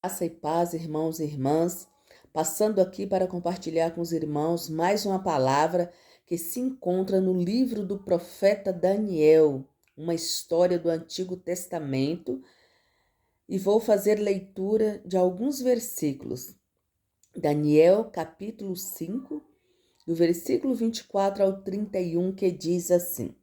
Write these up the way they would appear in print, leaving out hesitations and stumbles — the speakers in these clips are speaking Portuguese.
Graça e paz, irmãos e irmãs, passando aqui para compartilhar com os irmãos mais uma palavra que se encontra no livro do profeta Daniel, uma história do Antigo Testamento, e vou fazer leitura de alguns versículos. Daniel, capítulo 5, do versículo 24 ao 31, que diz assim: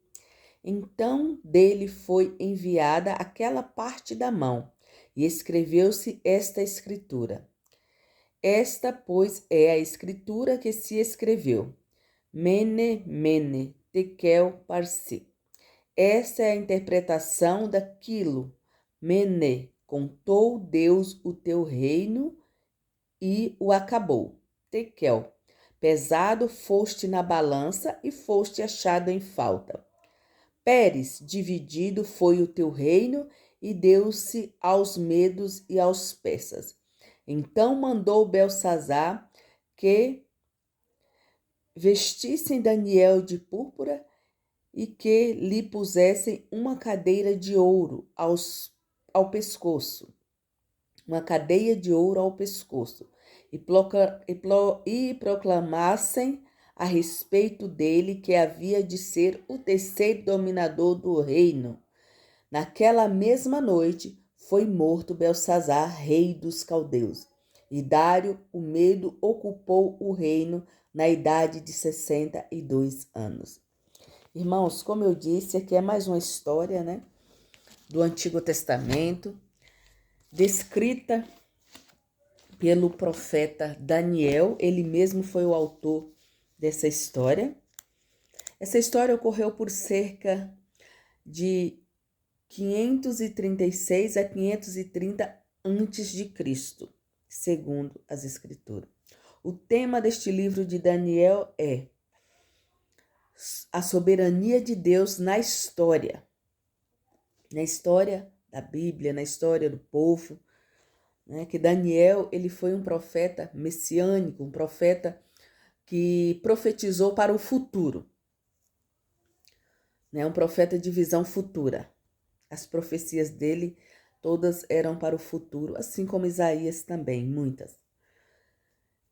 Então dele foi enviada aquela parte da mão, e escreveu-se esta escritura. Esta, pois, é a escritura que se escreveu. Mene, mene, tekel, parsi. Esta é a interpretação daquilo. Mene, contou Deus o teu reino e o acabou. Tekel, pesado foste na balança e foste achado em falta. Pérez, dividido foi o teu reino e deu-se aos medos e aos persas. Então mandou Beltsazar que vestissem Daniel de púrpura e que lhe pusessem uma cadeira de ouro ao pescoço, uma cadeia de ouro ao pescoço, e proclamassem a respeito dele que havia de ser o terceiro dominador do reino. Naquela mesma noite foi morto Beltsazar, rei dos caldeus, e Dário, o Medo, ocupou o reino na idade de 62 anos. Irmãos, como eu disse, aqui é mais uma história, do Antigo Testamento, descrita pelo profeta Daniel. Ele mesmo foi o autor dessa história. Essa história ocorreu por cerca de 536 a 530 antes de Cristo, segundo as Escrituras. O tema deste livro de Daniel é a soberania de Deus na história da Bíblia, na história do povo, que Daniel ele foi um profeta messiânico, um profeta que profetizou para o futuro, um profeta de visão futura. As profecias dele todas eram para o futuro, assim como Isaías também, muitas.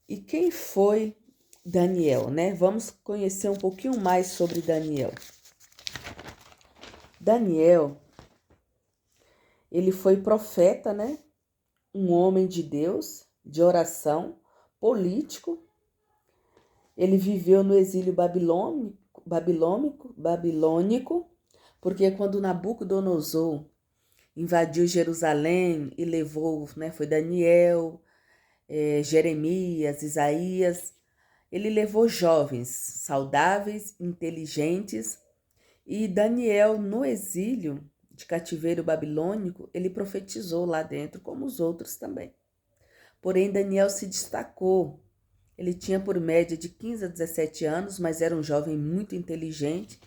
E quem foi Daniel, Vamos conhecer um pouquinho mais sobre Daniel. Daniel, ele foi profeta, Um homem de Deus, de oração, político. Ele viveu no exílio babilônico, porque quando Nabucodonosor invadiu Jerusalém e levou, foi Daniel, Jeremias, Isaías. Ele levou jovens, saudáveis, inteligentes, e Daniel, no exílio de cativeiro babilônico, ele profetizou lá dentro, como os outros também. Porém, Daniel se destacou. Ele tinha por média de 15 a 17 anos, mas era um jovem muito inteligente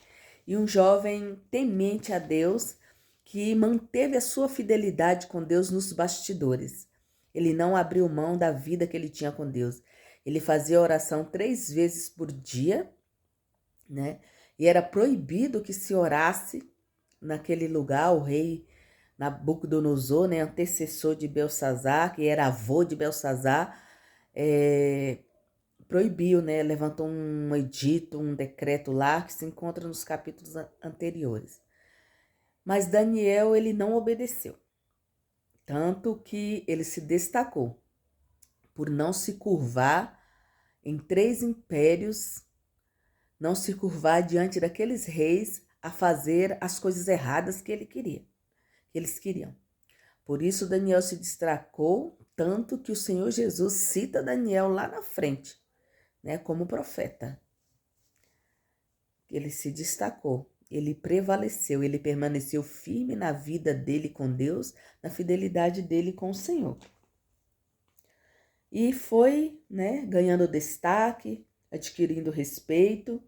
e um jovem temente a Deus, que manteve a sua fidelidade com Deus nos bastidores. Ele não abriu mão da vida que ele tinha com Deus. Ele fazia oração 3 vezes por dia, E era proibido que se orasse naquele lugar. O rei Nabucodonosor, antecessor de Beltsazar, que era avô de Beltsazar, proibiu, levantou um edito, um decreto lá, que se encontra nos capítulos anteriores. Mas Daniel, ele não obedeceu, tanto que ele se destacou por não se curvar em 3 impérios, não se curvar diante daqueles reis a fazer as coisas erradas que eles queriam. Por isso Daniel se destacou, tanto que o Senhor Jesus cita Daniel lá na frente, como profeta. Ele se destacou, ele prevaleceu, ele permaneceu firme na vida dele com Deus, na fidelidade dele com o Senhor. E foi, ganhando destaque, adquirindo respeito,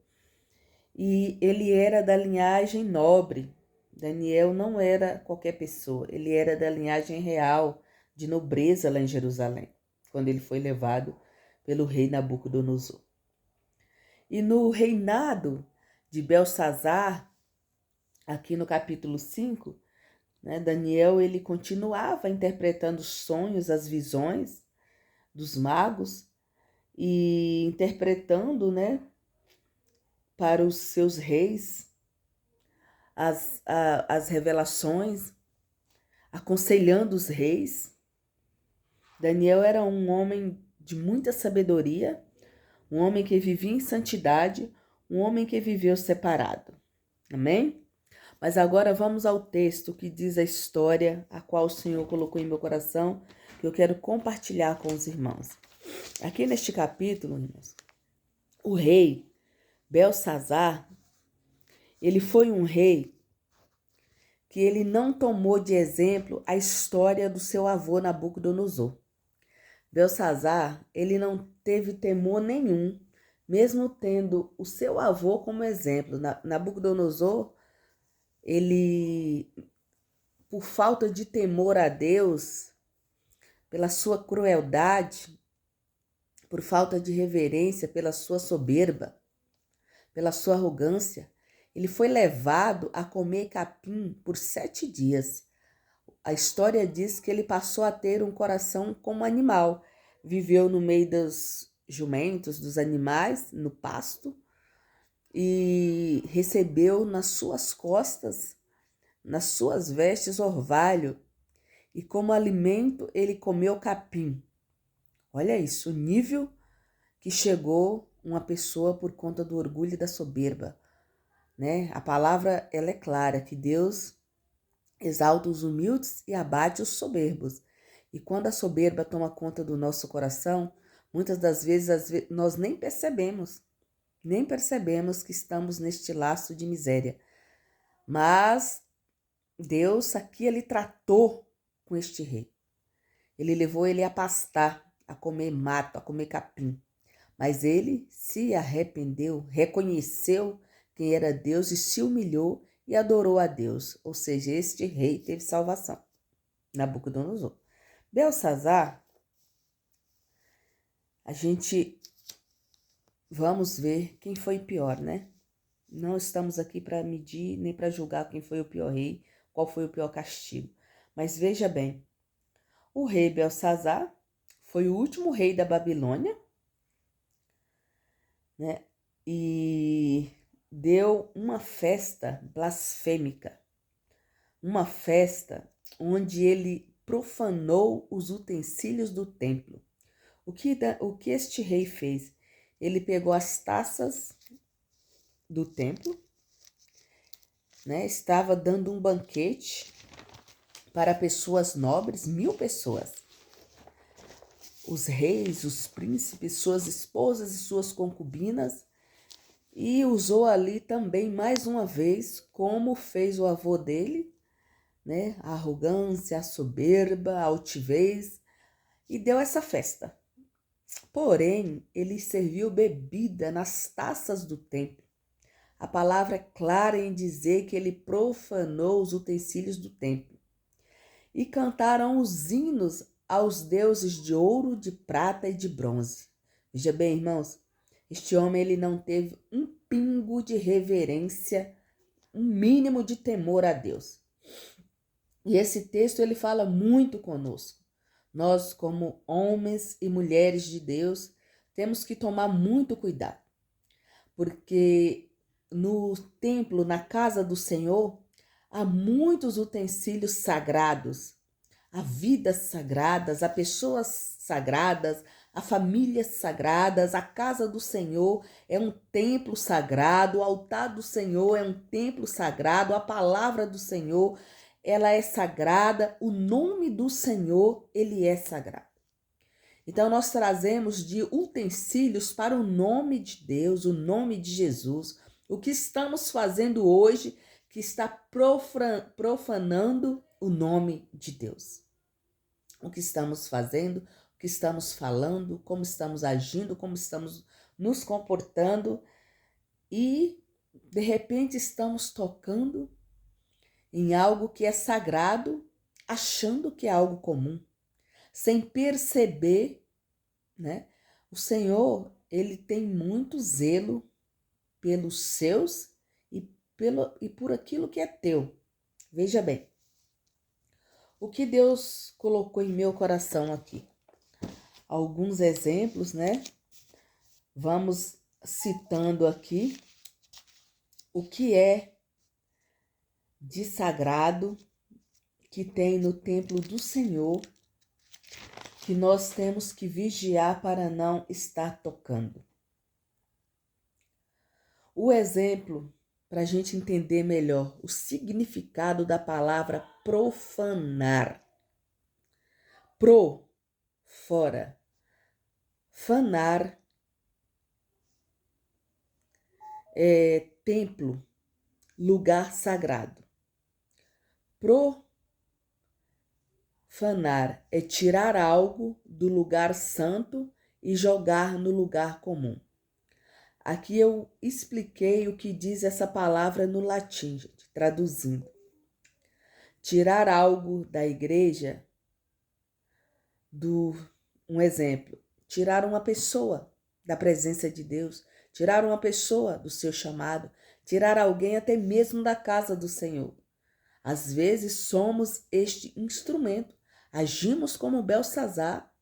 e ele era da linhagem nobre. Daniel não era qualquer pessoa, ele era da linhagem real, de nobreza lá em Jerusalém, quando ele foi levado pelo rei Nabucodonosor. E no reinado de Beltsazar, aqui no capítulo 5, né? Daniel, ele continuava interpretando os sonhos, as visões dos magos e interpretando, né, para os seus reis as revelações, aconselhando os reis. Daniel era um homem de muita sabedoria, um homem que vivia em santidade, um homem que viveu separado. Amém? Mas agora vamos ao texto que diz a história a qual o Senhor colocou em meu coração, que eu quero compartilhar com os irmãos. Aqui neste capítulo, irmãos, o rei Belsazar, ele foi um rei que ele não tomou de exemplo a história do seu avô Nabucodonosor. Belsazar, ele não teve temor nenhum, mesmo tendo o seu avô como exemplo. Nabucodonosor, ele, por falta de temor a Deus, pela sua crueldade, por falta de reverência, pela sua soberba, pela sua arrogância, ele foi levado a comer capim por 7 dias. A história diz que ele passou a ter um coração como animal, viveu no meio dos jumentos, dos animais, no pasto, e recebeu nas suas costas, nas suas vestes, orvalho, e como alimento ele comeu capim. Olha isso, o nível que chegou uma pessoa por conta do orgulho e da soberba, né? A palavra, ela é clara, que Deus exalta os humildes e abate os soberbos. E quando a soberba toma conta do nosso coração, muitas das vezes nós nem percebemos que estamos neste laço de miséria. Mas Deus aqui, ele tratou com este rei. Ele levou ele a pastar, a comer mato, a comer capim. Mas ele se arrependeu, reconheceu quem era Deus e se humilhou e adorou a Deus. Ou seja, este rei teve salvação. Nabucodonosor. Belsazar, a gente vamos ver quem foi pior, né? Não estamos aqui para medir nem para julgar quem foi o pior rei, qual foi o pior castigo. Mas veja bem, o rei Belsazar foi o último rei da Babilônia, né? E deu uma festa blasfêmica, uma festa onde ele profanou os utensílios do templo. O que este rei fez? Ele pegou as taças do templo, né? Estava dando um banquete para pessoas nobres, 1000 pessoas. Os reis, os príncipes, suas esposas e suas concubinas, e usou ali também mais uma vez, como fez o avô dele, né? A arrogância, a soberba, a altivez, e deu essa festa. Porém, ele serviu bebida nas taças do templo. A palavra é clara em dizer que ele profanou os utensílios do templo. E cantaram os hinos aos deuses de ouro, de prata e de bronze. Veja bem, irmãos, este homem ele não teve um pingo de reverência, um mínimo de temor a Deus. E esse texto ele fala muito conosco. Nós, como homens e mulheres de Deus, temos que tomar muito cuidado, porque no templo, na casa do Senhor, há muitos utensílios sagrados, há vidas sagradas, há pessoas sagradas, há famílias sagradas. A casa do Senhor é um templo sagrado, o altar do Senhor é um templo sagrado, a palavra do Senhor, ela é sagrada, o nome do Senhor, ele é sagrado. Então, nós trazemos de utensílios para o nome de Deus, o nome de Jesus. O que estamos fazendo hoje que está profanando o nome de Deus? O que estamos fazendo, o que estamos falando, como estamos agindo, como estamos nos comportando e, de repente, estamos tocando em algo que é sagrado, achando que é algo comum, sem perceber, né? O Senhor, ele tem muito zelo pelos seus e por aquilo que é teu. Veja bem, O que Deus colocou em meu coração aqui? Alguns exemplos, né? Vamos citando aqui o que é de sagrado que tem no templo do Senhor, que nós temos que vigiar para não estar tocando. O exemplo, para a gente entender melhor o significado da palavra profanar. Pro, fora. Fanar é templo, lugar sagrado. Profanar é tirar algo do lugar santo e jogar no lugar comum. Aqui eu expliquei o que diz essa palavra no latim, gente, traduzindo. Tirar algo da igreja, um exemplo, tirar uma pessoa da presença de Deus, tirar uma pessoa do seu chamado, tirar alguém até mesmo da casa do Senhor. Às vezes somos este instrumento, agimos como Belsazar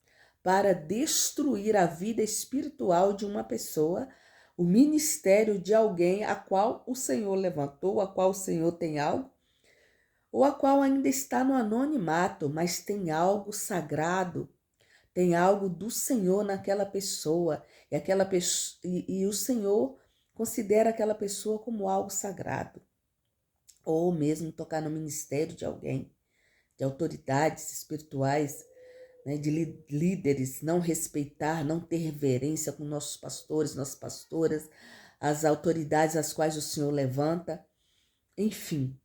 para destruir a vida espiritual de uma pessoa, o ministério de alguém a qual o Senhor levantou, a qual o Senhor tem algo, ou a qual ainda está no anonimato, mas tem algo sagrado, tem algo do Senhor naquela pessoa, e o Senhor considera aquela pessoa como algo sagrado. Ou mesmo tocar no ministério de alguém, de autoridades espirituais, né, de líderes, não respeitar, não ter reverência com nossos pastores, nossas pastoras, as autoridades às quais o Senhor levanta. Enfim,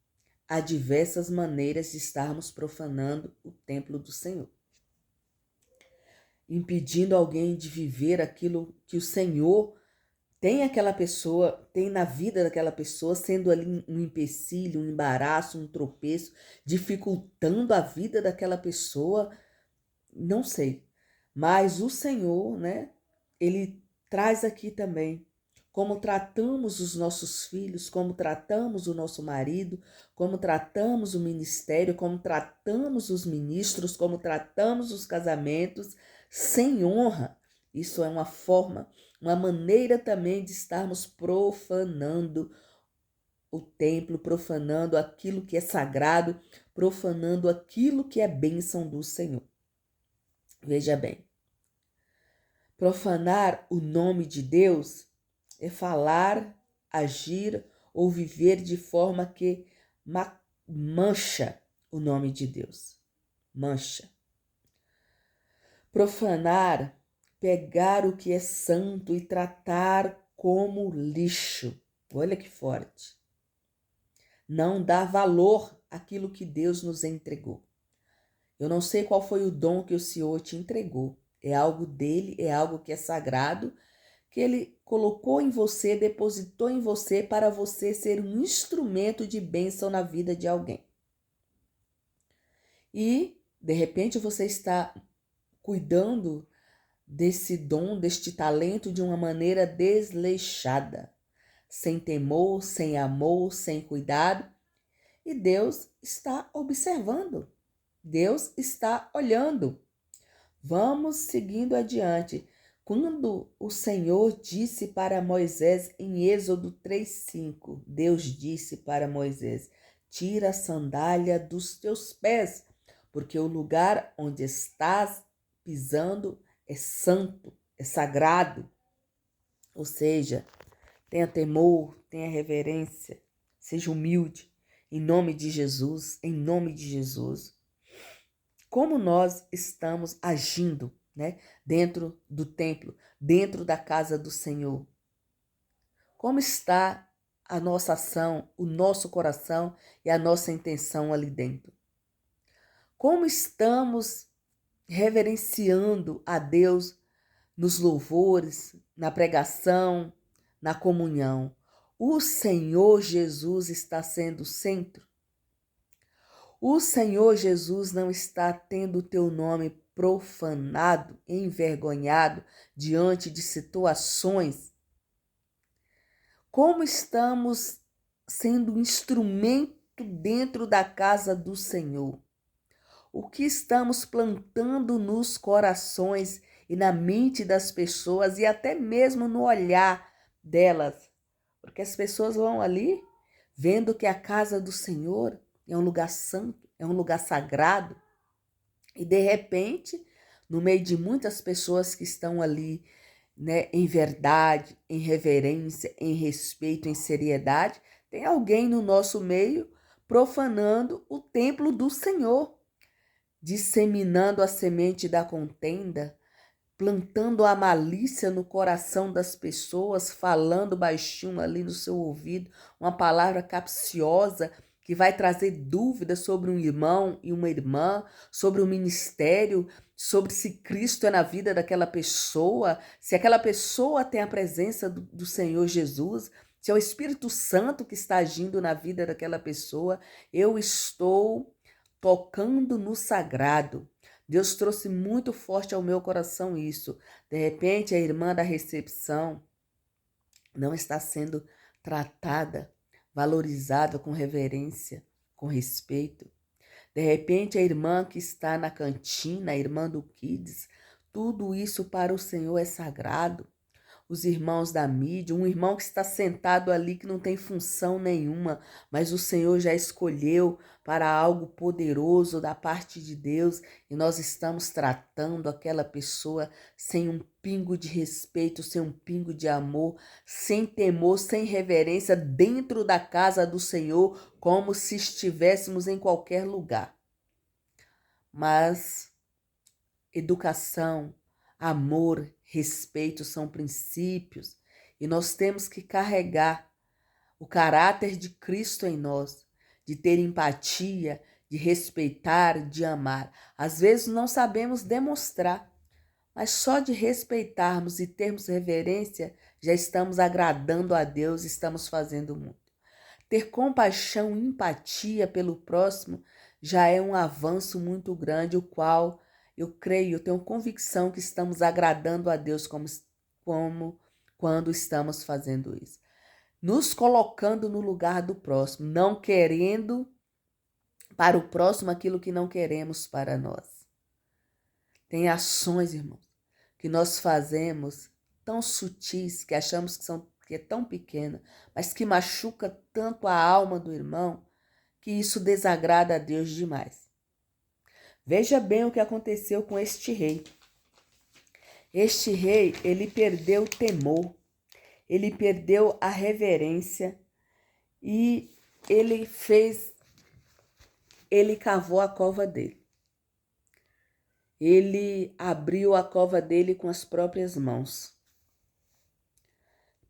há diversas maneiras de estarmos profanando o templo do Senhor, impedindo alguém de viver aquilo que o Senhor tem na vida daquela pessoa, sendo ali um empecilho, um embaraço, um tropeço, dificultando a vida daquela pessoa, não sei. Mas o Senhor, né, ele traz aqui também como tratamos os nossos filhos, como tratamos o nosso marido, como tratamos o ministério, como tratamos os ministros, como tratamos os casamentos, sem honra. Isso é uma forma, uma maneira também de estarmos profanando o templo, profanando aquilo que é sagrado, profanando aquilo que é bênção do Senhor. Veja bem, profanar o nome de Deus é falar, agir ou viver de forma que mancha o nome de Deus. Mancha. Profanar, pegar o que é santo e tratar como lixo. Olha que forte. Não dá valor àquilo que Deus nos entregou. Eu não sei qual foi o dom que o Senhor te entregou. É algo dele, é algo que é sagrado, que ele colocou em você, depositou em você para você ser um instrumento de bênção na vida de alguém. E, de repente, você está cuidando desse dom, deste talento de uma maneira desleixada, sem temor, sem amor, sem cuidado. E Deus está observando, Deus está olhando. Vamos seguindo adiante. Quando o Senhor disse para Moisés em Êxodo 3:5, Deus disse para Moisés: tira a sandália dos teus pés, porque o lugar onde estás pisando é santo, é sagrado. Ou seja, tenha temor, tenha reverência, seja humilde, em nome de Jesus, em nome de Jesus. Como nós estamos agindo, né, dentro do templo, dentro da casa do Senhor? Como está a nossa ação, o nosso coração e a nossa intenção ali dentro? Como estamos reverenciando a Deus nos louvores, na pregação, na comunhão? O Senhor Jesus está sendo o centro? O Senhor Jesus não está tendo o teu nome profanado, envergonhado diante de situações? Como estamos sendo um instrumento dentro da casa do Senhor? o que estamos plantando nos corações e na mente das pessoas e até mesmo no olhar delas. Porque as pessoas vão ali vendo que a casa do Senhor é um lugar santo, é um lugar sagrado, e de repente, no meio de muitas pessoas que estão ali, né, em verdade, em reverência, em respeito, em seriedade, tem alguém no nosso meio profanando o templo do Senhor, disseminando a semente da contenda, plantando a malícia no coração das pessoas, falando baixinho ali no seu ouvido, uma palavra capciosa que vai trazer dúvidas sobre um irmão e uma irmã, sobre o ministério, sobre se Cristo é na vida daquela pessoa, se aquela pessoa tem a presença do Senhor Jesus, se é o Espírito Santo que está agindo na vida daquela pessoa. Eu estou tocando no sagrado. Deus trouxe muito forte ao meu coração isso. De repente, a irmã da recepção não está sendo tratada, valorizada com reverência, com respeito. De repente, a irmã que está na cantina, a irmã do Kids, tudo isso para o Senhor é sagrado. Os irmãos da mídia, um irmão que está sentado ali que não tem função nenhuma, mas o Senhor já escolheu para algo poderoso da parte de Deus e nós estamos tratando aquela pessoa sem um pingo de respeito, sem um pingo de amor, sem temor, sem reverência, dentro da casa do Senhor, como se estivéssemos em qualquer lugar. Mas educação, amor, respeito são princípios e nós temos que carregar o caráter de Cristo em nós, de ter empatia, de respeitar, de amar. Às vezes não sabemos demonstrar, mas só de respeitarmos e termos reverência, já estamos agradando a Deus, estamos fazendo muito. Ter compaixão e empatia pelo próximo já é um avanço muito grande, o qual eu creio, eu tenho convicção que estamos agradando a Deus como quando estamos fazendo isso. Nos colocando no lugar do próximo, não querendo para o próximo aquilo que não queremos para nós. Tem ações, irmãos, que nós fazemos tão sutis que achamos que é tão pequena, mas que machuca tanto a alma do irmão, que isso desagrada a Deus demais. Veja bem o que aconteceu com este rei. Este rei, ele perdeu o temor, ele perdeu a reverência e ele cavou a cova dele. Ele abriu a cova dele com as próprias mãos.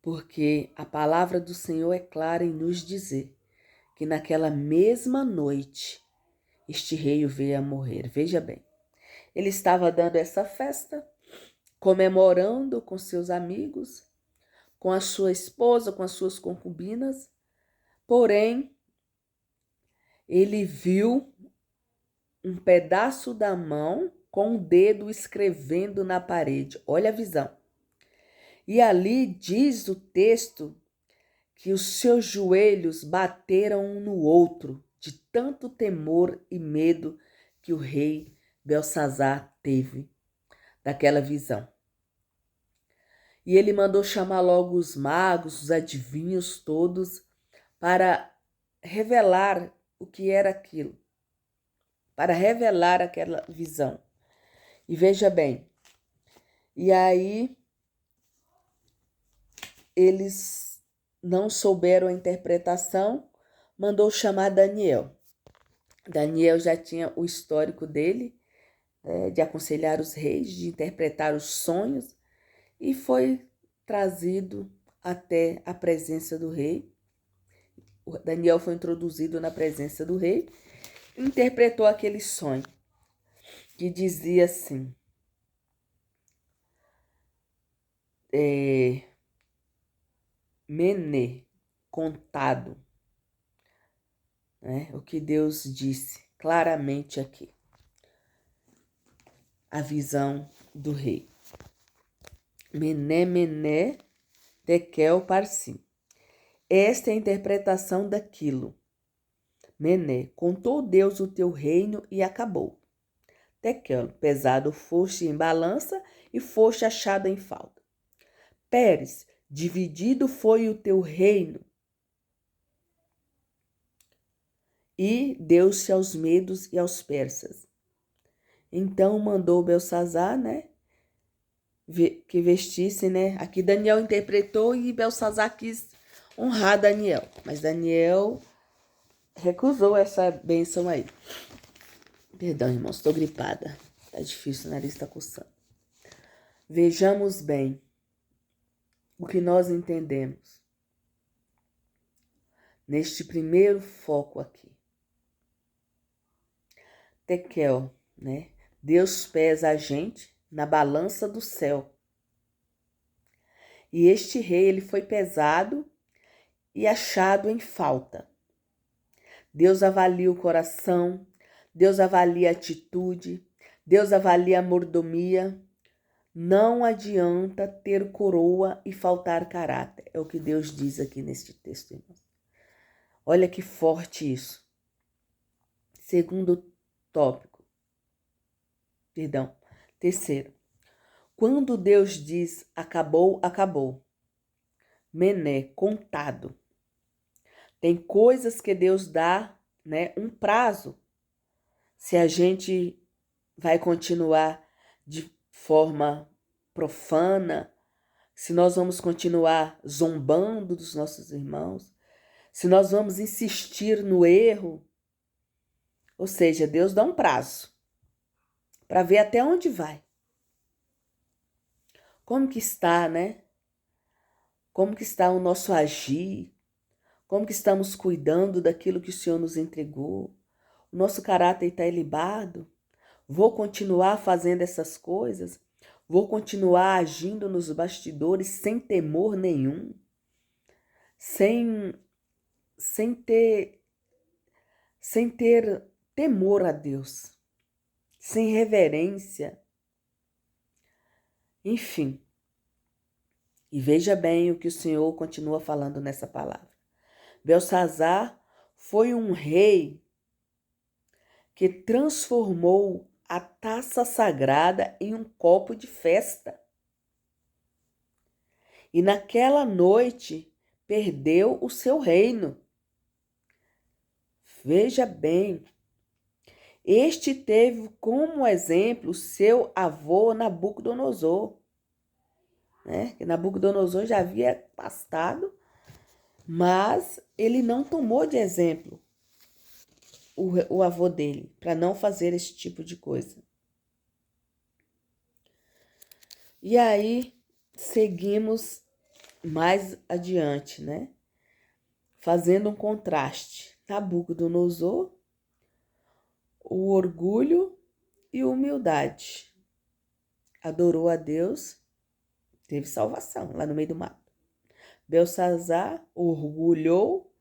Porque a palavra do Senhor é clara em nos dizer que naquela mesma noite este rei veio a morrer. Veja bem, ele estava dando essa festa, comemorando com seus amigos, com a sua esposa, com as suas concubinas, porém, ele viu um pedaço da mão com o dedo escrevendo na parede. Olha a visão. E ali diz o texto que os seus joelhos bateram um no outro, de tanto temor e medo que o rei Belsazar teve daquela visão. E ele mandou chamar logo os magos, os adivinhos todos, para revelar o que era aquilo, para revelar aquela visão. E veja bem, e aí eles não souberam a interpretação, mandou chamar Daniel. Daniel já tinha o histórico dele, de aconselhar os reis, de interpretar os sonhos, e foi trazido até a presença do rei. Daniel foi introduzido na presença do rei, interpretou aquele sonho, que dizia assim, Mené, contado, né? O que Deus disse claramente aqui. A visão do rei. Mené, Mené, Tekel, Parsim. Esta é a interpretação daquilo. Mené, contou Deus o teu reino e acabou. Tekel, pesado foste em balança e foste achado em falta. Pérez, dividido foi o teu reino e deu-se aos medos e aos persas. Então mandou Belsassar, né, que vestisse, né? Aqui Daniel interpretou e Belsassar quis honrar Daniel, mas Daniel recusou essa bênção aí. Perdão, irmãos, estou gripada. Tá difícil, o nariz está coçando. Vejamos bem o que nós entendemos neste primeiro foco aqui. Tekel, né? Deus pesa a gente na balança do céu. E este rei, ele foi pesado e achado em falta. Deus avalia o coração, Deus avalia a atitude, Deus avalia a mordomia. Não adianta ter coroa e faltar caráter. É o que Deus diz aqui neste texto, irmãos. Olha que forte isso. Segundo tópico. Perdão. Terceiro. Quando Deus diz acabou, acabou. Mené, contado. Tem coisas que Deus dá, né, um prazo. Se a gente vai continuar de forma profana, se nós vamos continuar zombando dos nossos irmãos, se nós vamos insistir no erro, ou seja, Deus dá um prazo para ver até onde vai. Como que está, né? Como que está o nosso agir? Como que estamos cuidando daquilo que o Senhor nos entregou? O nosso caráter está ilibado? Vou continuar fazendo essas coisas? Vou continuar agindo nos bastidores sem temor nenhum? Sem ter temor a Deus, sem reverência, enfim. E veja bem o que o Senhor continua falando nessa palavra. Belsassar foi um rei que transformou a taça sagrada em um copo de festa. E naquela noite perdeu o seu reino. Veja bem, este teve como exemplo seu avô Nabucodonosor, né? Que Nabucodonosor já havia passado, mas ele não tomou de exemplo o avô dele para não fazer esse tipo de coisa. E aí seguimos mais adiante, né? Fazendo um contraste. Nabucodonosor, o orgulho e a humildade. Adorou a Deus, teve salvação lá no meio do mato. Belsassar orgulhou,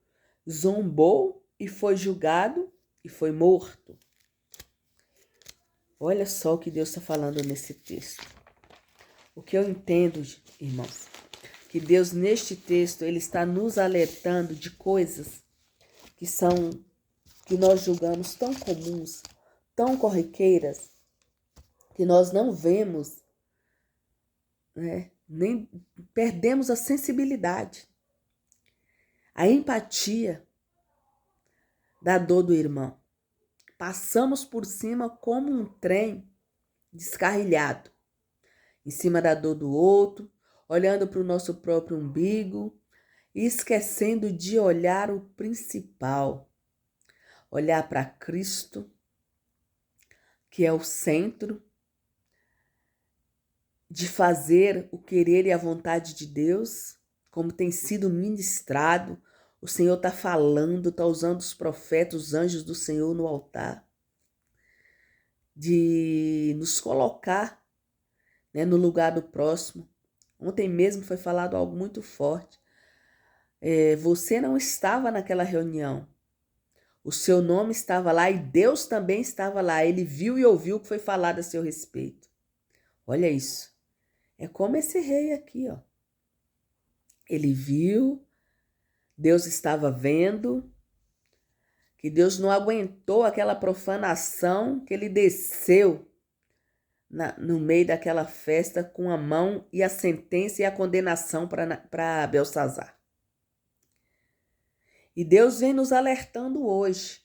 zombou e foi julgado e foi morto. Olha só o que Deus está falando nesse texto. O que eu entendo, irmãos, que Deus neste texto ele está nos alertando de coisas que nós julgamos tão comuns, tão corriqueiras, que nós não vemos, né? Nem perdemos a sensibilidade, a empatia da dor do irmão. Passamos por cima como um trem descarrilhado, em cima da dor do outro, olhando para o nosso próprio umbigo e esquecendo de olhar o principal, olhar para Cristo, que é o centro, de fazer o querer e a vontade de Deus, como tem sido ministrado. O Senhor está falando, está usando os profetas, os anjos do Senhor no altar, de nos colocar, né, no lugar do próximo. Ontem mesmo foi falado algo muito forte. Você não estava naquela reunião. O seu nome estava lá e Deus também estava lá. Ele viu e ouviu o que foi falado a seu respeito. Olha isso. É como esse rei aqui, ó. Ele viu, Deus estava vendo, que Deus não aguentou aquela profanação, que ele desceu no meio daquela festa com a mão e a sentença e a condenação para Belsazar. E Deus vem nos alertando hoje.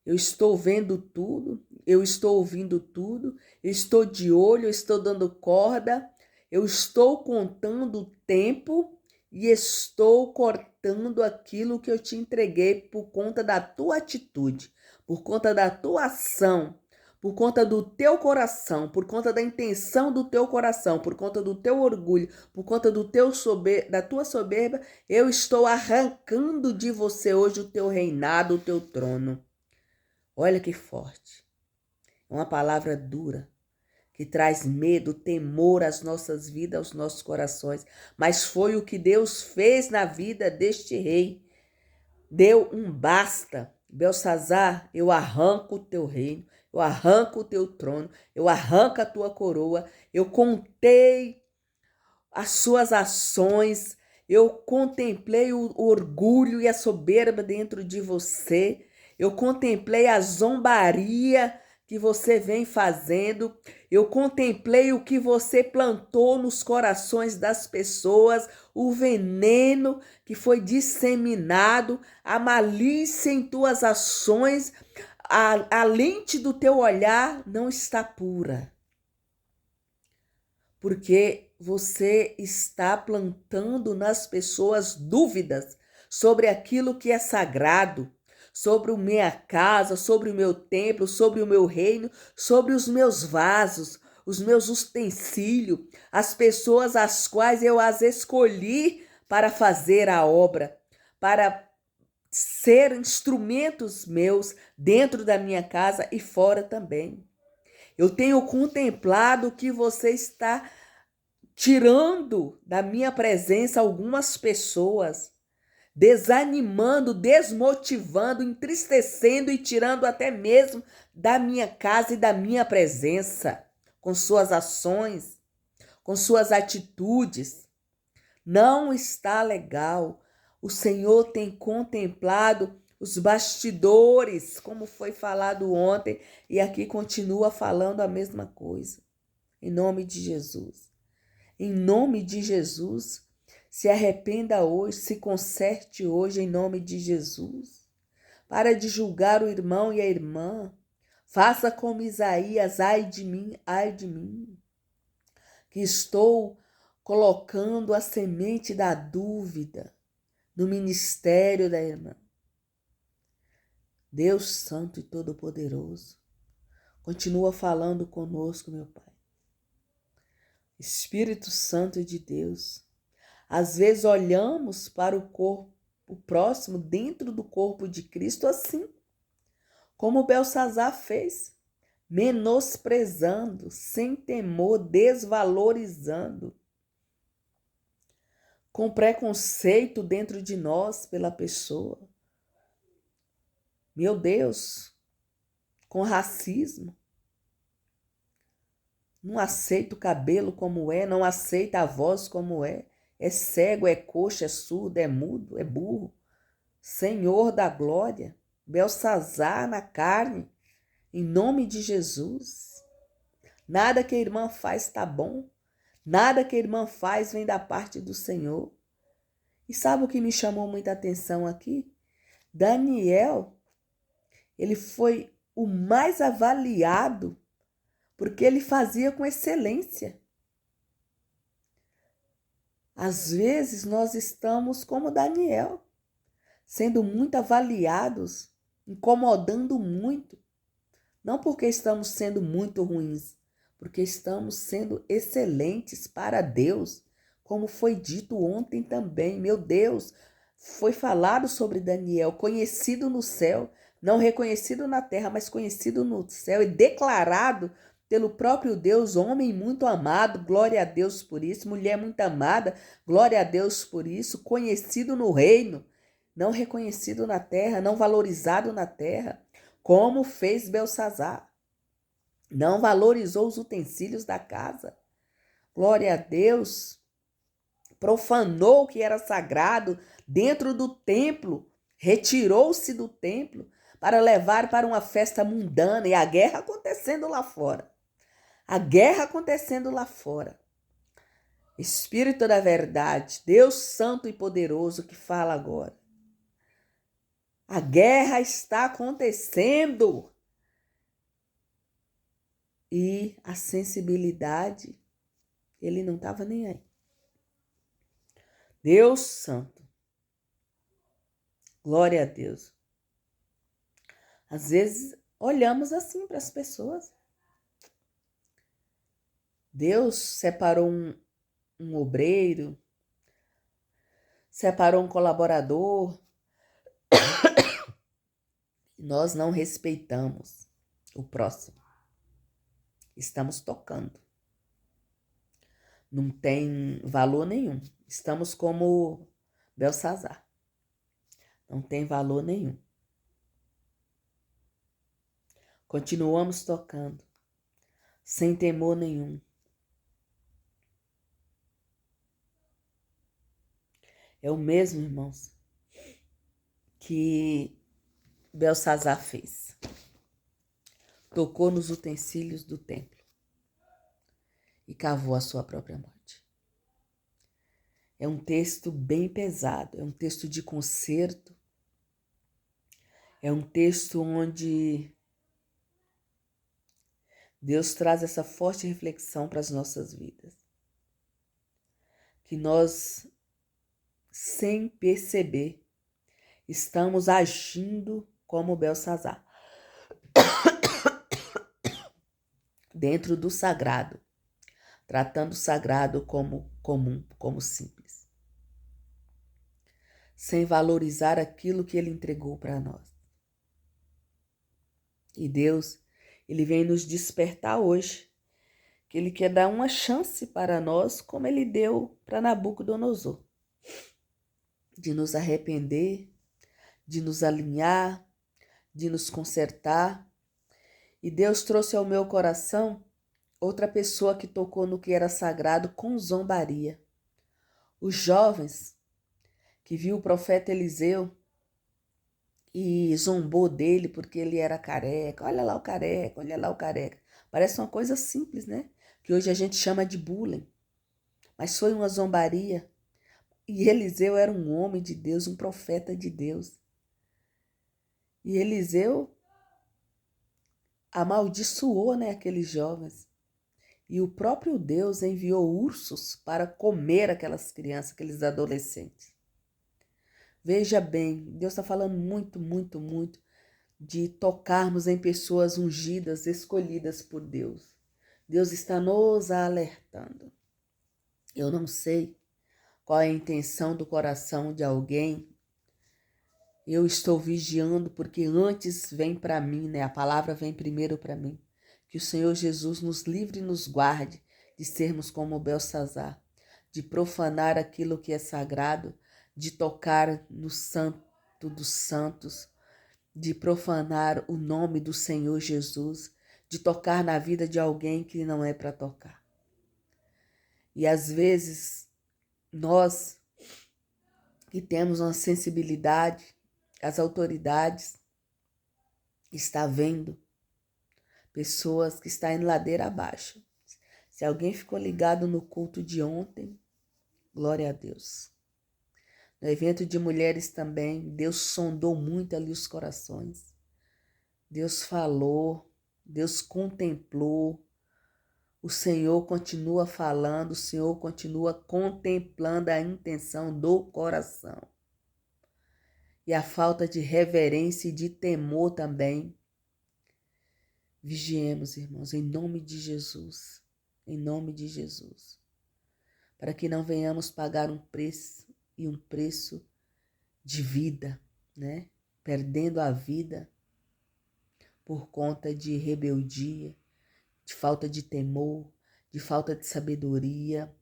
Eu estou vendo tudo, eu estou ouvindo tudo, eu estou de olho, eu estou dando corda, eu estou contando o tempo e estou cortando aquilo que eu te entreguei por conta da tua atitude, por conta da tua ação, por conta do teu coração, por conta da intenção do teu coração, por conta do teu orgulho, por conta da tua soberba, eu estou arrancando de você hoje o teu reinado, o teu trono. Olha que forte. É uma palavra dura, que traz medo, temor às nossas vidas, aos nossos corações. Mas foi o que Deus fez na vida deste rei. Deu um basta. Belsazar, eu arranco o teu reino, eu arranco o teu trono, eu arranco a tua coroa. Eu contei as suas ações, eu contemplei o orgulho e a soberba dentro de você. Eu contemplei a zombaria que você vem fazendo. Eu contemplei o que você plantou nos corações das pessoas, o veneno que foi disseminado, a malícia em tuas ações, a lente do teu olhar não está pura. Porque você está plantando nas pessoas dúvidas sobre aquilo que é sagrado, sobre a minha casa, sobre o meu templo, sobre o meu reino, sobre os meus vasos, os meus utensílios, as pessoas às quais eu as escolhi para fazer a obra, para ser instrumentos meus dentro da minha casa e fora também. Eu tenho contemplado que você está tirando da minha presença algumas pessoas, desanimando, desmotivando, entristecendo e tirando até mesmo da minha casa e da minha presença, com suas ações, com suas atitudes. Não está legal. O Senhor tem contemplado os bastidores, como foi falado ontem, e aqui continua falando a mesma coisa. Em nome de Jesus. Em nome de Jesus. Se arrependa hoje, se conserte hoje em nome de Jesus. Para de julgar o irmão e a irmã. Faça como Isaías, ai de mim, que estou colocando a semente da dúvida no ministério da irmã. Deus Santo e Todo-Poderoso, continua falando conosco, meu Pai. Espírito Santo de Deus, às vezes olhamos para o corpo, o próximo dentro do corpo de Cristo assim, como Belsazar fez, menosprezando, sem temor, desvalorizando, com preconceito dentro de nós pela pessoa. Meu Deus, com racismo. Não aceita o cabelo como é, não aceita a voz como é. É cego, é coxo, é surdo, é mudo, é burro. Senhor da glória, Belsazar na carne, em nome de Jesus. Nada que a irmã faz está bom. Nada que a irmã faz vem da parte do Senhor. E sabe o que me chamou muita atenção aqui? Daniel, ele foi o mais avaliado porque ele fazia com excelência. Às vezes nós estamos como Daniel, sendo muito avaliados, incomodando muito. Não porque estamos sendo muito ruins, porque estamos sendo excelentes para Deus, como foi dito ontem também. Meu Deus, foi falado sobre Daniel, conhecido no céu, não reconhecido na terra, mas conhecido no céu e declarado pelo próprio Deus, homem muito amado, glória a Deus por isso, mulher muito amada, glória a Deus por isso, conhecido no reino, não reconhecido na terra, não valorizado na terra, como fez Belsazar. Não valorizou os utensílios da casa. Glória a Deus. Profanou o que era sagrado dentro do templo, retirou-se do templo para levar para uma festa mundana e a guerra acontecendo lá fora. A guerra acontecendo lá fora. Espírito da verdade, Deus santo e poderoso que fala agora. A guerra está acontecendo. E a sensibilidade, ele não estava nem aí. Deus santo. Glória a Deus. Às vezes olhamos assim para as pessoas. Deus separou um obreiro, separou um colaborador. Nós não respeitamos o próximo. Estamos tocando. Não tem valor nenhum. Estamos como Belsazar. Não tem valor nenhum. Continuamos tocando, sem temor nenhum. É o mesmo, irmãos, que Belsazar fez. Tocou nos utensílios do templo e cavou a sua própria morte. É um texto bem pesado, é um texto de conserto, é um texto onde Deus traz essa forte reflexão para as nossas vidas. Que nós, sem perceber, estamos agindo como Belsazar, dentro do sagrado, tratando o sagrado como comum, como simples, sem valorizar aquilo que ele entregou para nós. E Deus, ele vem nos despertar hoje, que ele quer dar uma chance para nós, como ele deu para Nabucodonosor, de nos arrepender, de nos alinhar, de nos consertar. E Deus trouxe ao meu coração outra pessoa que tocou no que era sagrado com zombaria. Os jovens que viu o profeta Eliseu e zombou dele porque ele era careca. Olha lá o careca, olha lá o careca. Parece uma coisa simples, né? Que hoje a gente chama de bullying. Mas foi uma zombaria. E Eliseu era um homem de Deus, um profeta de Deus. E Eliseu amaldiçoou, né, aqueles jovens. E o próprio Deus enviou ursos para comer aquelas crianças, aqueles adolescentes. Veja bem, Deus está falando muito, muito, muito de tocarmos em pessoas ungidas, escolhidas por Deus. Deus está nos alertando. Eu não sei qual é a intenção do coração de alguém. Eu estou vigiando porque antes vem para mim, né? A palavra vem primeiro para mim. Que o Senhor Jesus nos livre e nos guarde de sermos como Belsazar, de profanar aquilo que é sagrado, de tocar no santo dos santos, de profanar o nome do Senhor Jesus, de tocar na vida de alguém que não é para tocar. E às vezes nós que temos uma sensibilidade, as autoridades está vendo pessoas que estão em ladeira abaixo. Se alguém ficou ligado no culto de ontem, glória a Deus. No evento de mulheres também, Deus sondou muito ali os corações. Deus falou, Deus contemplou. O Senhor continua falando, o Senhor continua contemplando a intenção do coração. E a falta de reverência e de temor também. Vigiemos, irmãos, em nome de Jesus. Em nome de Jesus. Para que não venhamos pagar um preço e um preço de vida, né? Perdendo a vida por conta de rebeldia, de falta de temor, de falta de sabedoria.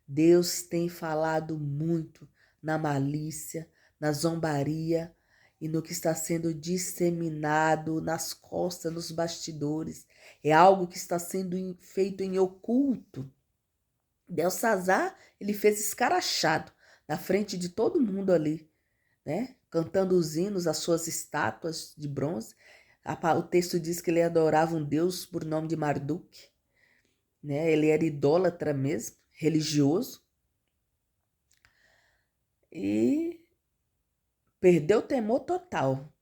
Deus tem falado muito na malícia, na zombaria e no que está sendo disseminado nas costas, nos bastidores. É algo que está sendo feito em oculto. Belsazar, ele fez escarachado na frente de todo mundo ali, né? Cantando os hinos, as suas estátuas de bronze. O texto diz que ele adorava um deus por nome de Marduk. né? Ele era idólatra mesmo, religioso, e perdeu o temor total.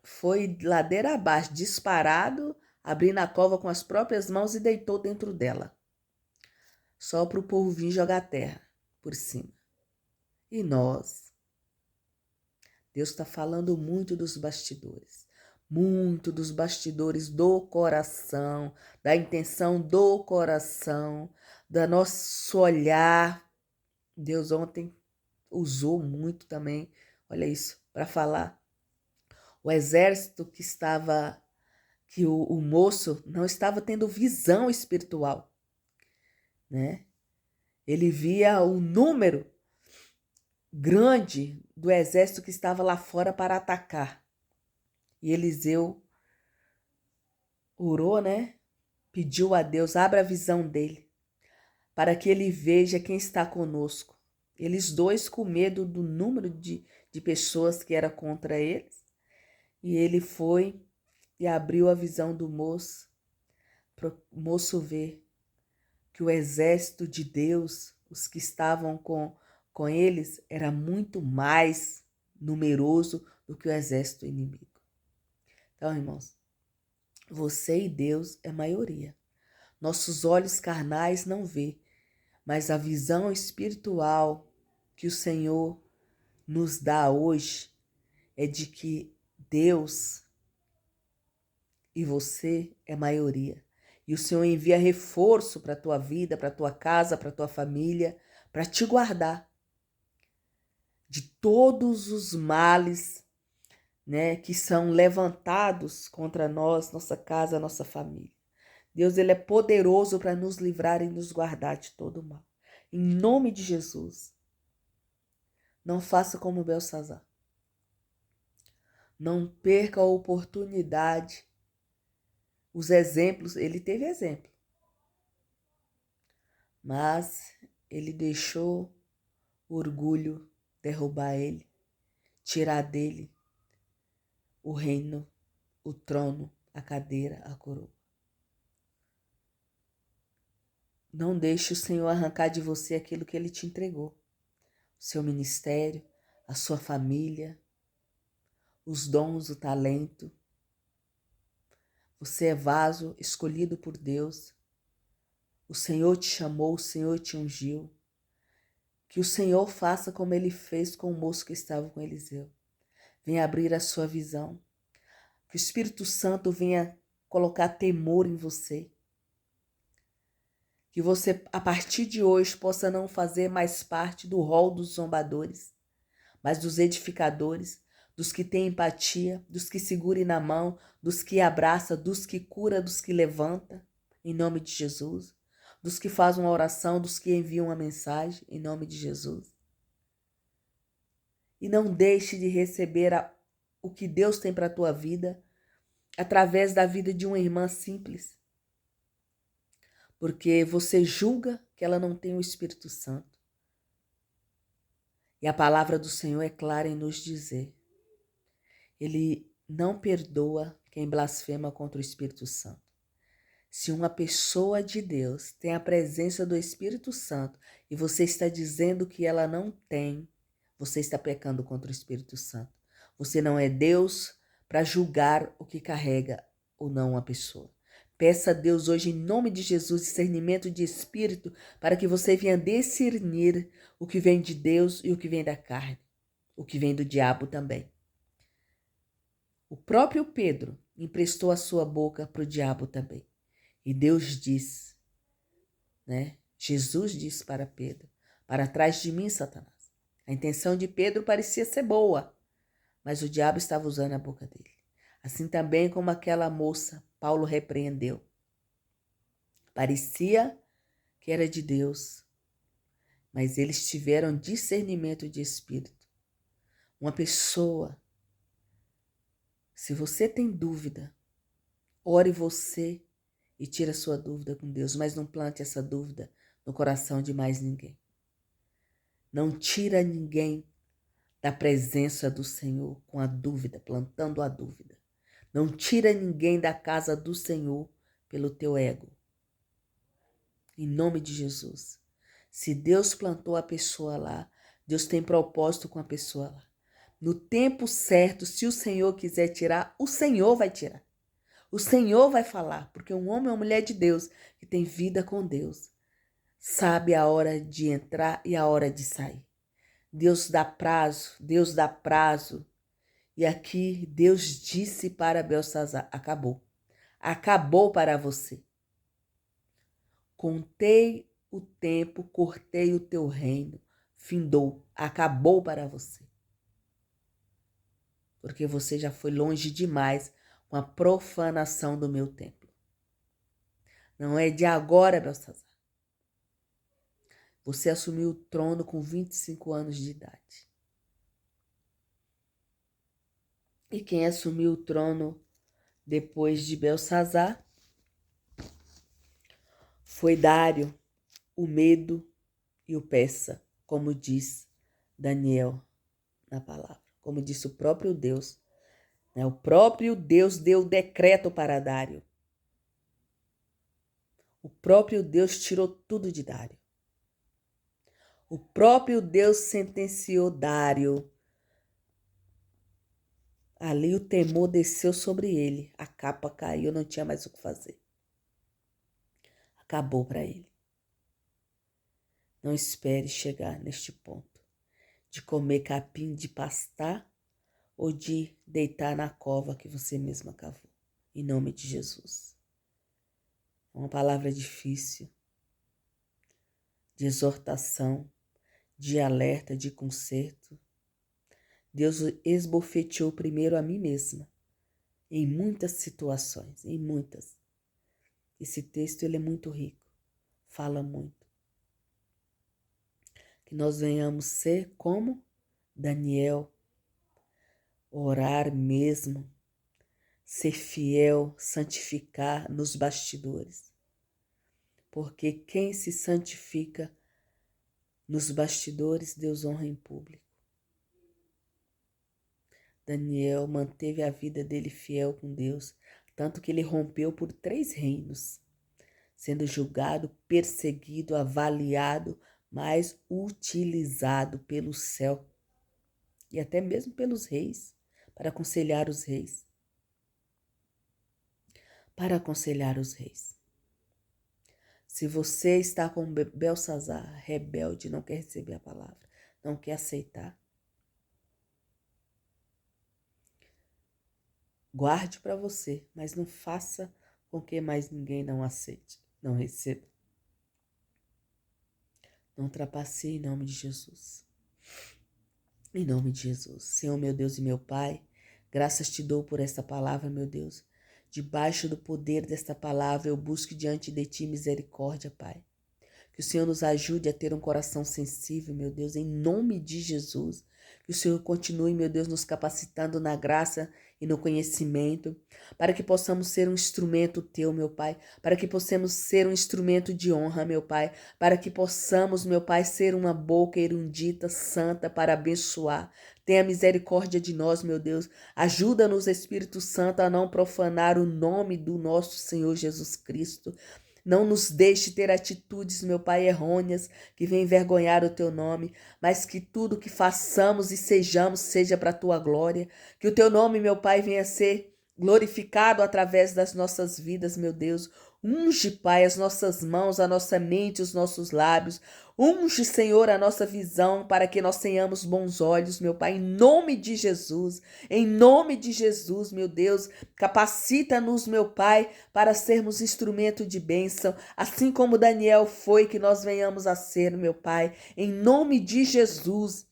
Foi ladeira abaixo, disparado, abrindo a cova com as próprias mãos e deitou dentro dela. Só para o povo vir jogar terra por cima. E nós? Deus está falando muito dos bastidores. Muito dos bastidores do coração, da intenção do coração, do nosso olhar. Deus ontem usou muito também, olha isso, para falar. O exército que o moço não estava tendo visão espiritual, né? Ele via o número grande do exército que estava lá fora para atacar. E Eliseu orou, né? Pediu a Deus, abra a visão dele, para que ele veja quem está conosco. Eles dois com medo do número de pessoas que era contra eles. E ele foi e abriu a visão do moço, para o moço ver que o exército de Deus, os que estavam com eles, era muito mais numeroso do que o exército inimigo. Então, irmãos, você e Deus é maioria. Nossos olhos carnais não vê, mas a visão espiritual que o Senhor nos dá hoje é de que Deus e você é maioria. E o Senhor envia reforço para a tua vida, para a tua casa, para a tua família, para te guardar de todos os males, né, que são levantados contra nós, nossa casa, nossa família. Deus, ele é poderoso para nos livrar e nos guardar de todo o mal. Em nome de Jesus, não faça como Belsazar. Não perca a oportunidade. Os exemplos, ele teve exemplo. Mas ele deixou o orgulho derrubar ele, tirar dele o reino, o trono, a cadeira, a coroa. Não deixe o Senhor arrancar de você aquilo que ele te entregou. O seu ministério, a sua família, os dons, o talento. Você é vaso escolhido por Deus. O Senhor te chamou, o Senhor te ungiu. Que o Senhor faça como ele fez com o moço que estava com Eliseu. Venha abrir a sua visão. Que o Espírito Santo venha colocar temor em você. Que você, a partir de hoje, possa não fazer mais parte do rol dos zombadores, mas dos edificadores, dos que têm empatia, dos que seguram na mão, dos que abraça, dos que cura, dos que levanta, em nome de Jesus, dos que fazem uma oração, dos que enviam uma mensagem, em nome de Jesus. E não deixe de receber o que Deus tem para a tua vida através da vida de uma irmã simples, porque você julga que ela não tem o Espírito Santo. E a palavra do Senhor é clara em nos dizer: Ele não perdoa quem blasfema contra o Espírito Santo. Se uma pessoa de Deus tem a presença do Espírito Santo e você está dizendo que ela não tem, você está pecando contra o Espírito Santo. Você não é Deus para julgar o que carrega ou não uma pessoa. Peça a Deus hoje, em nome de Jesus, discernimento de espírito, para que você venha discernir o que vem de Deus e o que vem da carne, o que vem do diabo também. O próprio Pedro emprestou a sua boca para o diabo também. E Deus diz, né? Jesus disse para Pedro: para trás de mim, Satanás. A intenção de Pedro parecia ser boa, mas o diabo estava usando a boca dele. Assim também como aquela moça, Paulo repreendeu. Parecia que era de Deus, mas eles tiveram discernimento de espírito. Uma pessoa, se você tem dúvida, ore você e tire a sua dúvida com Deus, mas não plante essa dúvida no coração de mais ninguém. Não tira ninguém da presença do Senhor com a dúvida, plantando a dúvida. Não tira ninguém da casa do Senhor pelo teu ego. Em nome de Jesus. Se Deus plantou a pessoa lá, Deus tem propósito com a pessoa lá. No tempo certo, se o Senhor quiser tirar, o Senhor vai tirar. O Senhor vai falar, porque um homem ou uma mulher de Deus que tem vida com Deus sabe a hora de entrar e a hora de sair. Deus dá prazo, Deus dá prazo. E aqui Deus disse para Beltsazar, acabou. Acabou para você. Contei o tempo, cortei o teu reino, findou, acabou para você. Porque você já foi longe demais com a profanação do meu templo. Não é de agora, Beltsazar. Você assumiu o trono com 25 anos de idade. E quem assumiu o trono depois de Beltsazar foi Dário, o Medo e o Persa, como diz Daniel na palavra. Como disse o próprio Deus. O próprio Deus deu o decreto para Dário. O próprio Deus tirou tudo de Dário. O próprio Deus sentenciou Dário. Ali o temor desceu sobre ele. A capa caiu, não tinha mais o que fazer. Acabou para ele. Não espere chegar neste ponto de comer capim, de pastar ou de deitar na cova que você mesma cavou. Em nome de Jesus. É uma palavra difícil, de exortação, de alerta, de conserto. Deus esbofeteou primeiro a mim mesma, em muitas situações, em muitas. Esse texto ele é muito rico, fala muito. Que nós venhamos ser como Daniel, orar mesmo, ser fiel, santificar nos bastidores. Porque quem se santifica nos bastidores, Deus honra em público. Daniel manteve a vida dele fiel com Deus, tanto que ele rompeu por 3 reinos, sendo julgado, perseguido, avaliado, mas utilizado pelo céu e até mesmo pelos reis, para aconselhar os reis. Para aconselhar os reis. Se você está com Beltsazar, rebelde, não quer receber a palavra, não quer aceitar, guarde para você, mas não faça com que mais ninguém não aceite, não receba. Não trapaceie em nome de Jesus. Em nome de Jesus. Senhor, meu Deus e meu Pai, graças te dou por esta palavra, meu Deus. Debaixo do poder desta palavra, eu busco diante de ti misericórdia, Pai. Que o Senhor nos ajude a ter um coração sensível, meu Deus, em nome de Jesus. Que o Senhor continue, meu Deus, nos capacitando na graça e no conhecimento, para que possamos ser um instrumento teu, meu Pai, para que possamos ser um instrumento de honra, meu Pai, para que possamos, meu Pai, ser uma boca erudita, santa, para abençoar. Tenha misericórdia de nós, meu Deus. Ajuda-nos, Espírito Santo, a não profanar o nome do nosso Senhor Jesus Cristo. Não nos deixe ter atitudes, meu Pai, errôneas, que venham envergonhar o teu nome, mas que tudo que façamos e sejamos seja para a tua glória. Que o teu nome, meu Pai, venha a ser glorificado através das nossas vidas, meu Deus. Unge, Pai, as nossas mãos, a nossa mente, os nossos lábios. Unge, Senhor, a nossa visão para que nós tenhamos bons olhos, meu Pai, em nome de Jesus. Em nome de Jesus, meu Deus, capacita-nos, meu Pai, para sermos instrumento de bênção, assim como Daniel foi, que nós venhamos a ser, meu Pai, em nome de Jesus.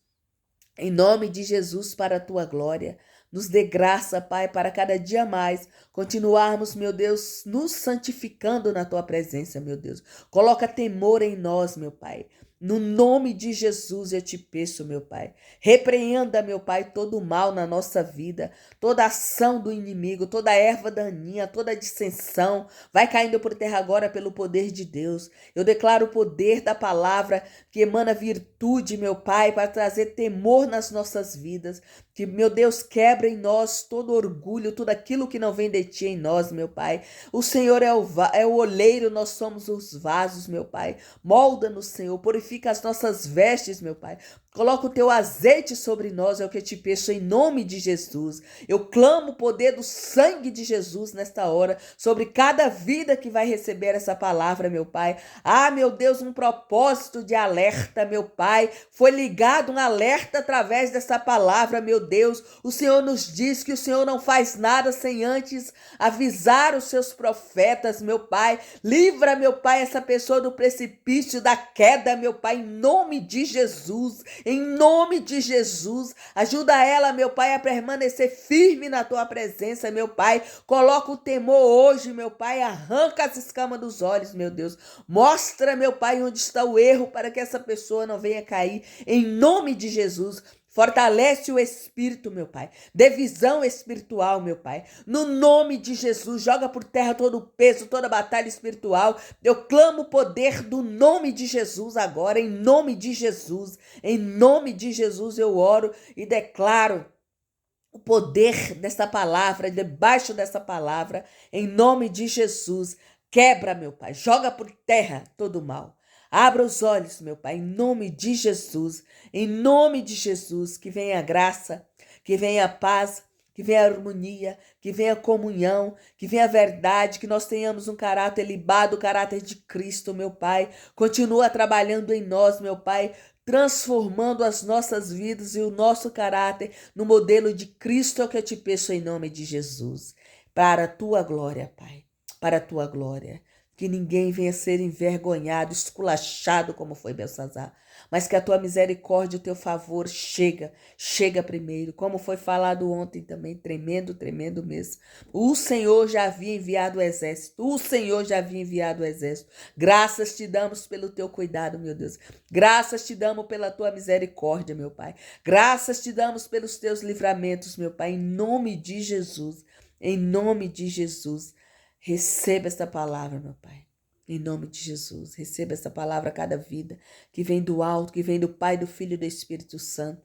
Em nome de Jesus, para a tua glória. Nos dê graça, Pai, para cada dia mais continuarmos, meu Deus, nos santificando na tua presença, meu Deus. Coloca temor em nós, meu Pai. No nome de Jesus eu te peço, meu Pai. Repreenda, meu Pai, todo o mal na nossa vida, toda ação do inimigo, toda erva daninha, toda dissensão. Vai caindo por terra agora pelo poder de Deus. Eu declaro o poder da palavra que emana virtude, meu Pai, para trazer temor nas nossas vidas. Que, meu Deus, quebra em nós todo orgulho, tudo aquilo que não vem de ti em nós, meu Pai. O Senhor é o oleiro, nós somos os vasos, meu Pai. Molda-nos, Senhor, purifica as nossas vestes, meu Pai. Coloca o teu azeite sobre nós, é o que eu te peço em nome de Jesus. Eu clamo o poder do sangue de Jesus nesta hora sobre cada vida que vai receber essa palavra, meu Pai. Ah, meu Deus, um propósito de alerta, meu Pai. Foi ligado um alerta através dessa palavra, meu Deus. O Senhor nos diz que o Senhor não faz nada sem antes avisar os seus profetas, meu Pai. Livra, meu Pai, essa pessoa do precipício da queda, meu Pai, em nome de Jesus. Em nome de Jesus, ajuda ela, meu Pai, a permanecer firme na tua presença, meu Pai. Coloca o temor hoje, meu Pai, arranca as escamas dos olhos, meu Deus. Mostra, meu Pai, onde está o erro para que essa pessoa não venha cair. Em nome de Jesus. Fortalece o espírito, meu Pai. Dê visão espiritual, meu Pai. No nome de Jesus, joga por terra todo o peso, toda a batalha espiritual. Eu clamo o poder do nome de Jesus agora, em nome de Jesus. Em nome de Jesus eu oro e declaro o poder dessa palavra, debaixo dessa palavra, em nome de Jesus. Quebra, meu Pai, joga por terra todo o mal. Abra os olhos, meu Pai, em nome de Jesus. Em nome de Jesus, que venha a graça, que venha a paz, que venha a harmonia, que venha a comunhão, que venha a verdade, que nós tenhamos um caráter libado, o caráter de Cristo, meu Pai. Continua trabalhando em nós, meu Pai, transformando as nossas vidas e o nosso caráter no modelo de Cristo, é o que eu te peço em nome de Jesus. Para a tua glória, Pai, para a tua glória. Que ninguém venha ser envergonhado, esculachado como foi Belsazar, mas que a tua misericórdia e o teu favor chega primeiro, como foi falado ontem também, tremendo, tremendo mesmo. O Senhor já havia enviado o exército, Graças te damos pelo teu cuidado, meu Deus. Graças te damos pela tua misericórdia, meu Pai. Graças te damos pelos teus livramentos, meu Pai, em nome de Jesus. Em nome de Jesus. Receba esta palavra, meu Pai. Em nome de Jesus, receba essa palavra a cada vida que vem do alto, que vem do Pai, do Filho e do Espírito Santo.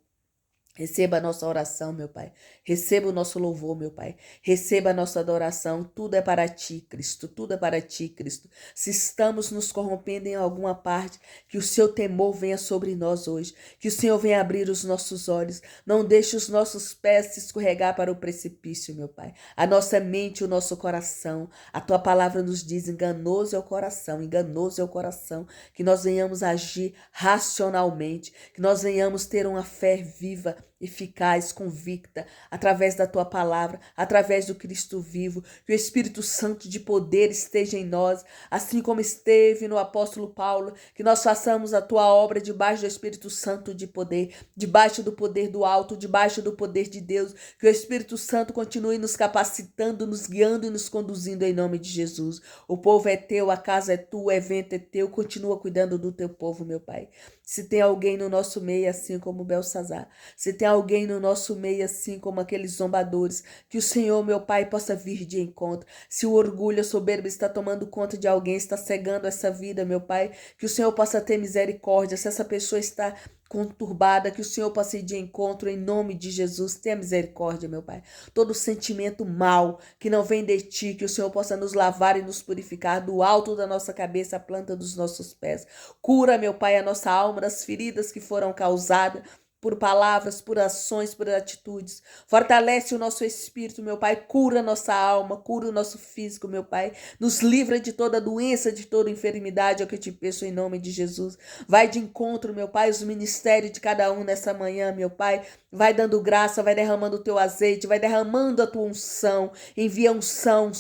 Receba a nossa oração, meu Pai. Receba o nosso louvor, meu Pai. Receba a nossa adoração. Tudo é para ti, Cristo. Tudo é para ti, Cristo. Se estamos nos corrompendo em alguma parte, que o seu temor venha sobre nós hoje. Que o Senhor venha abrir os nossos olhos. Não deixe os nossos pés se escorregar para o precipício, meu Pai. A nossa mente, o nosso coração. A tua palavra nos diz: enganoso é o coração, enganoso é o coração. Que nós venhamos agir racionalmente. Que nós venhamos ter uma fé viva, eficaz, convicta, através da tua palavra, através do Cristo vivo, que o Espírito Santo de poder esteja em nós, assim como esteve no apóstolo Paulo, que nós façamos a tua obra debaixo do Espírito Santo de poder, debaixo do poder do alto, debaixo do poder de Deus, que o Espírito Santo continue nos capacitando, nos guiando e nos conduzindo em nome de Jesus. O povo é teu, a casa é tua, o evento é teu, continua cuidando do teu povo, meu Pai. Se tem alguém no nosso meio assim como Belsazar, se tem alguém no nosso meio assim como aqueles zombadores, que o Senhor, meu Pai, possa vir de encontro. Se o orgulho, a soberba está tomando conta de alguém, está cegando essa vida, meu Pai, que o Senhor possa ter misericórdia. Se essa pessoa está conturbada, que o Senhor possa ir de encontro em nome de Jesus. Tenha misericórdia, meu Pai. Todo sentimento mal que não vem de ti, que o Senhor possa nos lavar e nos purificar do alto da nossa cabeça à planta dos nossos pés. Cura, meu Pai, a nossa alma das feridas que foram causadas por palavras, por ações, por atitudes. Fortalece o nosso espírito, meu Pai. Cura a nossa alma, cura o nosso físico, meu Pai. Nos livra de toda doença, de toda enfermidade, é o que eu te peço em nome de Jesus. Vai de encontro, meu Pai, os ministérios de cada um nessa manhã, meu Pai. Vai dando graça, vai derramando o teu azeite, vai derramando a tua unção. Envia unção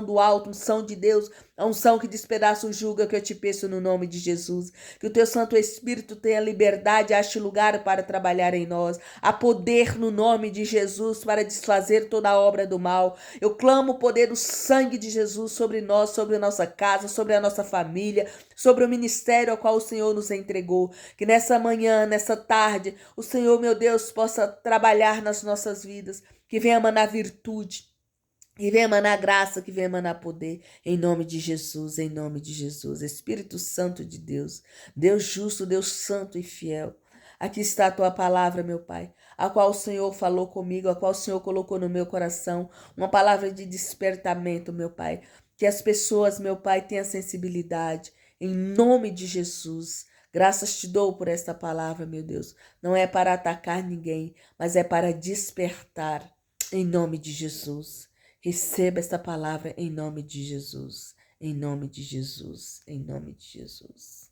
do alto, unção de Deus A unção que despedaça o jugo que eu te peço no nome de Jesus. Que o teu Santo Espírito tenha liberdade, ache lugar para trabalhar em nós. Há poder no nome de Jesus para desfazer toda a obra do mal. Eu clamo o poder do sangue de Jesus sobre nós, sobre a nossa casa, sobre a nossa família, sobre o ministério ao qual o Senhor nos entregou. Que nessa manhã, nessa tarde, o Senhor, meu Deus, possa trabalhar nas nossas vidas. Que venha manar virtude, que venha manar graça, que venha manar poder, em nome de Jesus, em nome de Jesus. Espírito Santo de Deus, Deus justo, Deus santo e fiel. Aqui está a tua palavra, meu Pai, a qual o Senhor falou comigo, a qual o Senhor colocou no meu coração, uma palavra de despertamento, meu Pai. Que as pessoas, meu Pai, tenham sensibilidade, em nome de Jesus. Graças te dou por esta palavra, meu Deus. Não é para atacar ninguém, mas é para despertar, em nome de Jesus. Receba esta palavra em nome de Jesus, em nome de Jesus, em nome de Jesus.